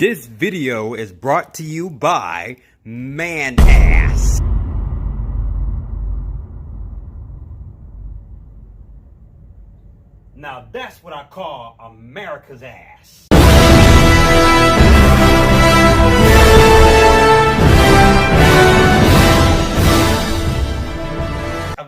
This video is brought to you by Man Ass. Now that's what I call America's ass.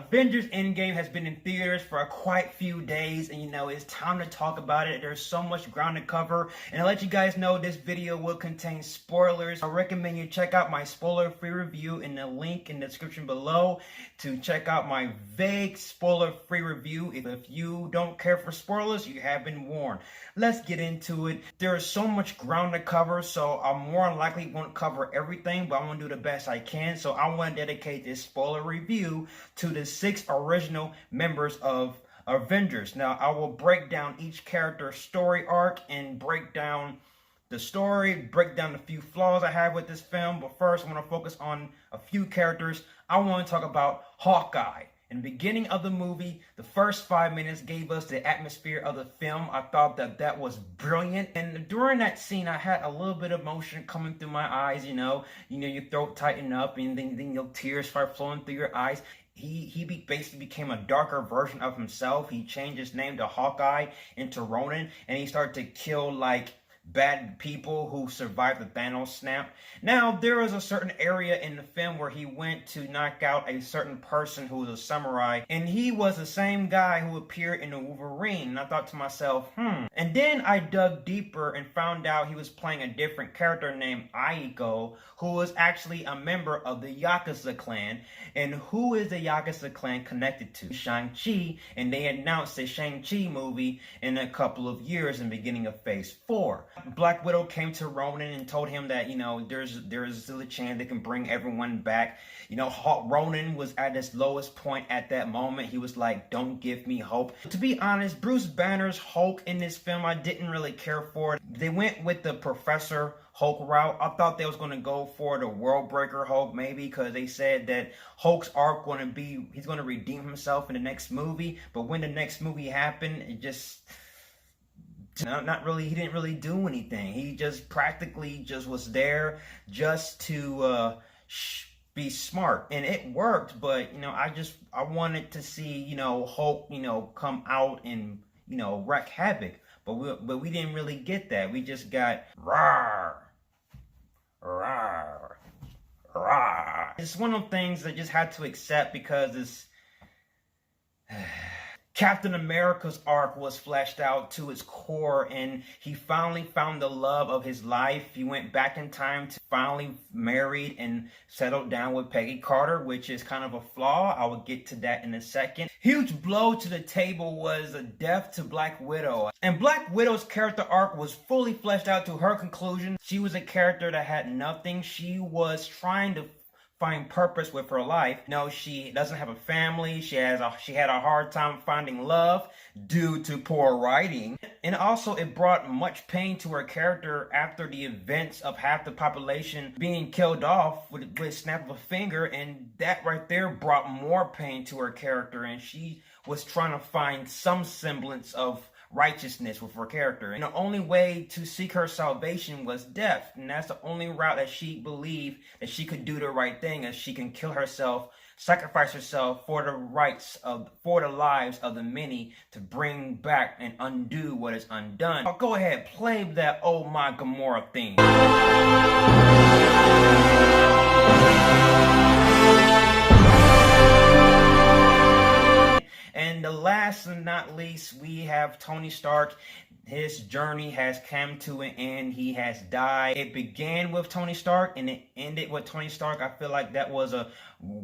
Avengers Endgame has been in theaters for quite a few days, and it's time to talk about it. There's so much ground to cover, and I'll let you guys know this video will contain spoilers. I recommend you check out my spoiler-free review in the link in the description below to check out my vague spoiler-free review. If you don't care for spoilers, you have been warned. Let's get into it. There is so much ground to cover, so I more than likely won't cover everything, but I'm going to do the best I can. So I want to dedicate this spoiler review to the 6 original members of Avengers. Now, I will break down each character's story arc and break down the story, break down the few flaws I have with this film. But first, I want to focus on a few characters. I want to talk about Hawkeye. In the beginning of the movie, the first 5 minutes gave us the atmosphere of the film. I thought that was brilliant. And during that scene, I had a little bit of emotion coming through my eyes, your throat tighten up and then your tears start flowing through your eyes. He basically became a darker version of himself. He changed his name to Hawkeye into Ronin, and he started to kill bad people who survived the Thanos snap. Now, there was a certain area in the film where he went to knock out a certain person who was a samurai, and he was the same guy who appeared in the Wolverine. And I thought to myself, And then I dug deeper and found out he was playing a different character named Aiko, who was actually a member of the Yakuza clan. And who is the Yakuza clan connected to? Shang-Chi, and they announced the Shang-Chi movie in a couple of years in the beginning of Phase 4. Black Widow came to Ronin and told him that, there's still a chance they can bring everyone back. Ronin was at his lowest point at that moment. He was like, don't give me hope. To be honest, Bruce Banner's Hulk in this film, I didn't really care for. They went with the Professor Hulk route. I thought they was going to go for the World Breaker Hulk, maybe, because they said that Hulk's arc he's going to redeem himself in the next movie. But when the next movie happened, it just... Not really. He didn't really do anything. He just practically just was there just to be smart, and it worked. But I wanted to see Hulk come out and wreak havoc. But we didn't really get that. We just got rawr, rawr, rawr. It's one of the things I just had to accept because it's. Captain America's arc was fleshed out to its core, and he finally found the love of his life. He went back in time to finally married and settled down with Peggy Carter, which is kind of a flaw. I will get to that in a second. Huge blow to the table was a death to Black Widow. And Black Widow's character arc was fully fleshed out to her conclusion. She was a character that had nothing. She was trying to find purpose with her life. No, she doesn't have a family. She had a hard time finding love due to poor writing. And also it brought much pain to her character after the events of half the population being killed off with a snap of a finger. And that right there brought more pain to her character. And she was trying to find some semblance of righteousness with her character. And the only way to seek her salvation was death. And that's the only route that she believed that she could do the right thing, as she can kill herself, sacrifice herself for the lives of the many to bring back and undo what is undone. I'll go ahead, play that Oh My Gamora theme. And the last and not least, we have Tony Stark. His journey has come to an end. He has died. It began with Tony Stark and it ended with Tony Stark. I feel like that was a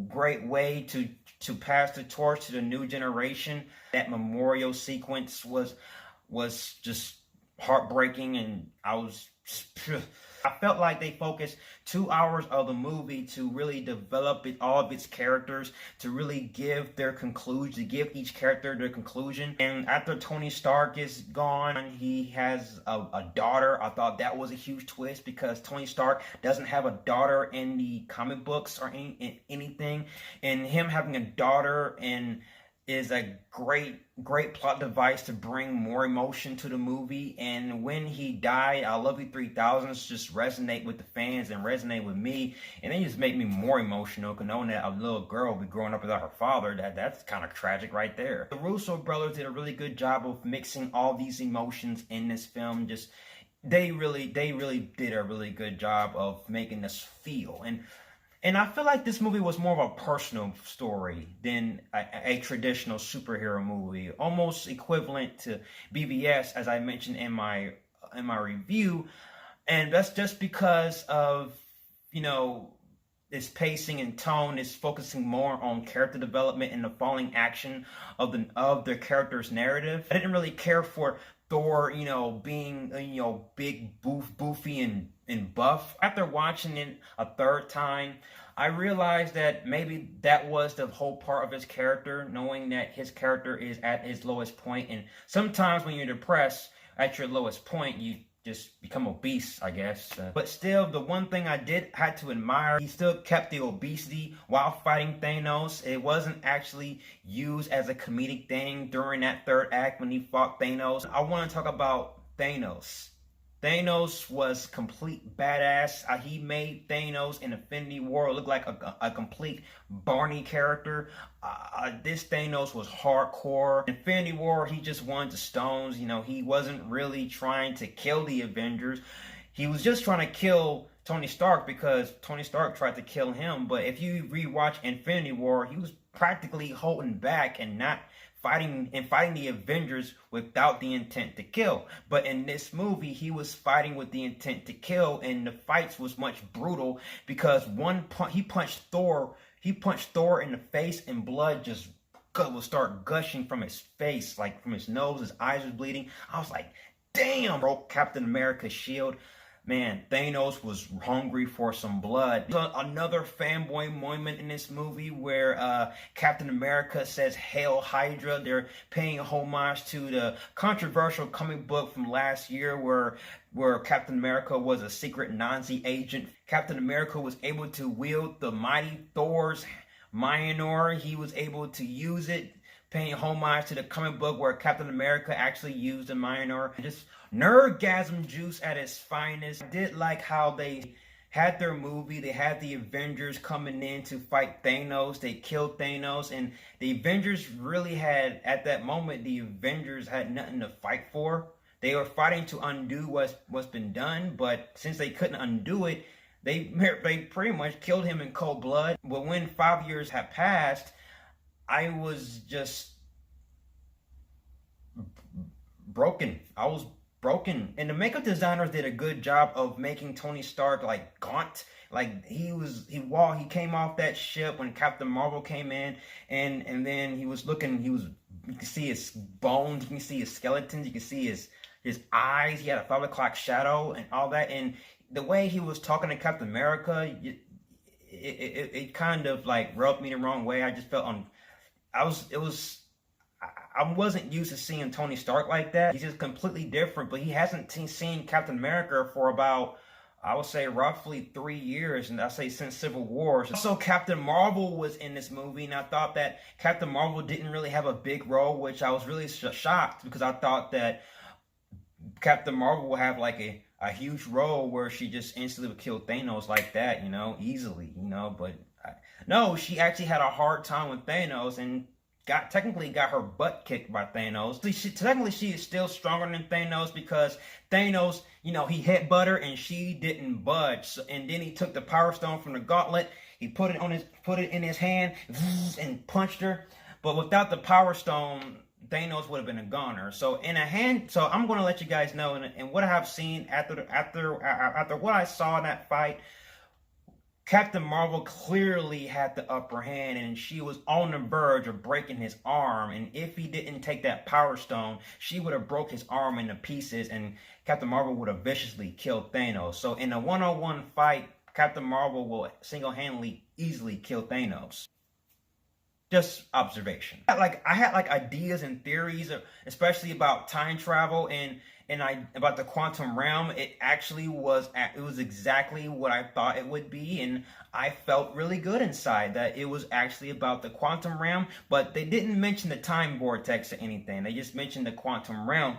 great way to pass the torch to the new generation. That memorial sequence was just heartbreaking, and I felt like they focused 2 hours of the movie to really develop all of its characters, to really give their conclusion, to give each character their conclusion. And after Tony Stark is gone, he has a daughter. I thought that was a huge twist because Tony Stark doesn't have a daughter in the comic books or anything. And him having a daughter in is a great plot device to bring more emotion to the movie. And when he died, I Love You 3000s just resonate with the fans and resonate with me, and it just make me more emotional, because knowing that a little girl will be growing up without her father, that's kind of tragic right there. The Russo brothers did a really good job of mixing all these emotions in this film. Just they really did a really good job of making us feel. And I feel like this movie was more of a personal story than a traditional superhero movie, almost equivalent to BVS, as I mentioned in my review. And that's just because of, you know, its pacing and tone is focusing more on character development and the falling action of the character's narrative. I didn't really care for Thor, being, big, boofy and buff. After watching it a third time, I realized that maybe that was the whole part of his character, knowing that his character is at his lowest point. And sometimes when you're depressed at your lowest point, you just become obese, I guess. But still, the one thing I had to admire, he still kept the obesity while fighting Thanos. It wasn't actually used as a comedic thing during that third act when he fought Thanos. I want to talk about Thanos. Thanos was complete badass. He made Thanos in Infinity War look like a complete Barney character. This Thanos was hardcore. In Infinity War, he just wanted the stones. He wasn't really trying to kill the Avengers. He was just trying to kill Tony Stark because Tony Stark tried to kill him. But if you rewatch Infinity War, he was practically holding back and not fighting the Avengers without the intent to kill. But in this movie, he was fighting with the intent to kill, and the fights was much brutal because he punched Thor in the face, and blood just would start gushing from his face, like from his nose. His eyes was bleeding. I was like, damn, broke Captain America's shield. Man, Thanos was hungry for some blood. Another fanboy moment in this movie where Captain America says, "Hail Hydra." They're paying homage to the controversial comic book from last year where Captain America was a secret Nazi agent. Captain America was able to wield the mighty Thor's Mjolnir. He was able to use it, paying homage to the comic book where Captain America actually used the Mjolnir. Just nerdgasm juice at its finest. I did like how they had their movie. They had the Avengers coming in to fight Thanos. They killed Thanos, and the Avengers really had, at that moment, the Avengers had nothing to fight for. They were fighting to undo what's been done, but since they couldn't undo it, they pretty much killed him in cold blood. But when 5 years had passed, I was just broken. I was broken. And the makeup designers did a good job of making Tony Stark like gaunt. Like he came off that ship when Captain Marvel came in, and then you can see his bones, you can see his skeletons, you can see his eyes. He had a 5 o'clock shadow and all that. And the way he was talking to Captain America, it kind of like rubbed me the wrong way. I just felt I wasn't used to seeing Tony Stark like that. He's just completely different, but he hasn't seen Captain America for about, I would say, roughly 3 years, and I say since Civil War. Also, Captain Marvel was in this movie, and I thought that Captain Marvel didn't really have a big role, which I was really shocked because I thought that Captain Marvel would have like a huge role where she just instantly would kill Thanos like that, easily, but no, she actually had a hard time with Thanos and technically got her butt kicked by Thanos. Technically, she is still stronger than Thanos because Thanos, he headbutted her and she didn't budge. And then he took the Power Stone from the gauntlet, he put it in his hand and punched her. But without the Power Stone, Thanos would have been a goner. So I'm going to let you guys know, and what I have seen after what I saw in that fight, Captain Marvel clearly had the upper hand, and she was on the verge of breaking his arm. And if he didn't take that Power Stone, she would have broke his arm into pieces, and Captain Marvel would have viciously killed Thanos. So in a one-on-one fight, Captain Marvel will single-handedly easily kill Thanos. Just observation. I had ideas and theories, especially about time travel, and about the quantum realm, it actually was exactly what I thought it would be, and I felt really good inside that it was actually about the quantum realm. But they didn't mention the time vortex or anything. They just mentioned the quantum realm.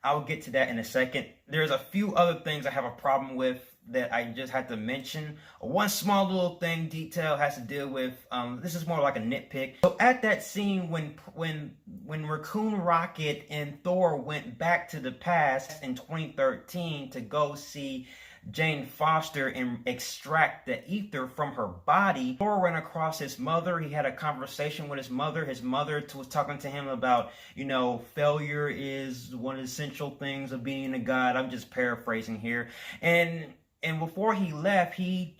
I'll get to that in a second. There's a few other things I have a problem with that I just had to mention. One small little detail has to deal with, this is more like a nitpick. So at that scene when Raccoon Rocket and Thor went back to the past in 2013 to go see Jane Foster and extract the ether from her body, Thor ran across his mother. He had a conversation with his mother. His mother was talking to him about, failure is one of the essential things of being a god. I'm just paraphrasing here. And before he left, he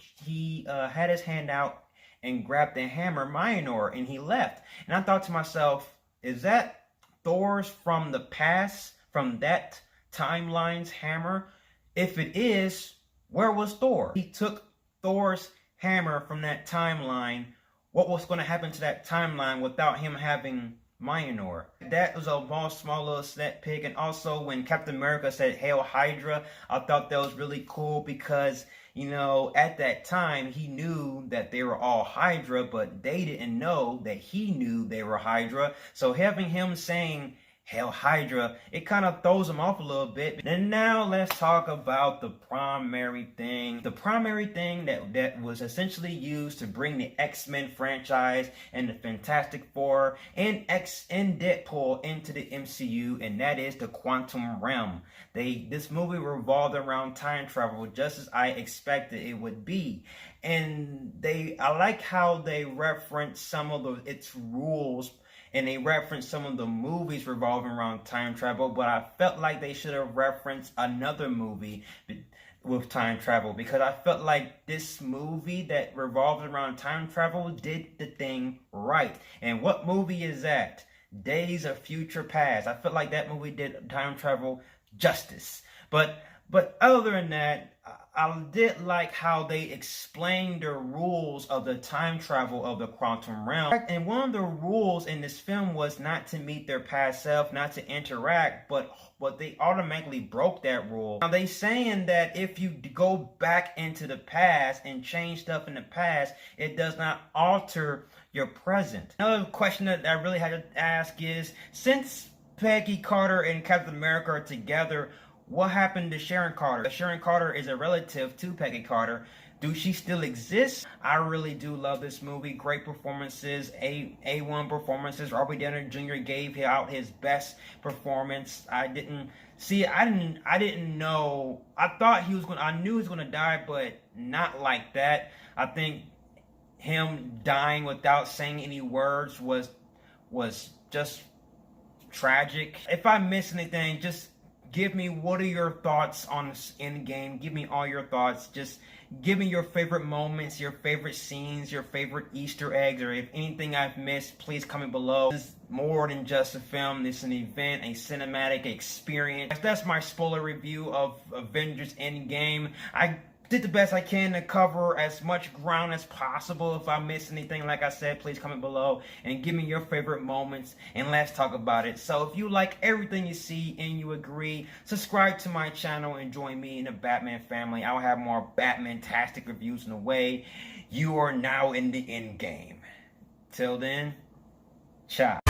had his hand out and grabbed the hammer Mjolnir, and he left. And I thought to myself, is that Thor's from the past, from that timeline's hammer? If it is, where was Thor? He took Thor's hammer from that timeline. What was going to happen to that timeline without him having Mjolnir? That was a small little nitpick. And also when Captain America said Hail Hydra, I thought that was really cool because, at that time he knew that they were all Hydra, but they didn't know that he knew they were Hydra. So having him saying Hail Hydra, it kind of throws him off a little bit. And now let's talk about the primary thing. The primary thing that was essentially used to bring the X-Men franchise and the Fantastic Four and Deadpool into the MCU, and that is the quantum realm. This movie revolved around time travel, just as I expected it would be. And I like how they reference some of its rules, and they referenced some of the movies revolving around time travel, but I felt like they should have referenced another movie with time travel, because I felt like this movie that revolves around time travel did the thing right. And what movie is that? Days of Future Past. I felt like that movie did time travel justice. But other than that, I did like how they explained the rules of the time travel of the quantum realm. And one of the rules in this film was not to meet their past self, not to interact, but they automatically broke that rule. Now they saying that if you go back into the past and change stuff in the past, it does not alter your present. Another question that I really had to ask is, since Peggy Carter and Captain America are together, what happened to Sharon Carter? Sharon Carter is a relative to Peggy Carter. Do she still exist? I really do love this movie. Great performances, A1 performances. Robert Downey Jr. gave out his best performance. I didn't know. I knew he was gonna die, but not like that. I think him dying without saying any words was just tragic. If I missed anything, just give me, what are your thoughts on Endgame? Give me all your thoughts. Just give me your favorite moments, your favorite scenes, your favorite Easter eggs, or if anything I've missed, please comment below. This is more than just a film. This is an event, a cinematic experience. That's my spoiler review of Avengers Endgame. I did the best I can to cover as much ground as possible. If I missed anything, like I said, please comment below and give me your favorite moments and let's talk about it. So if you like everything you see and you agree, subscribe to my channel and join me in the Batman family. I will have more Batman-tastic reviews in the way. You are now in the end game. Till then, ciao.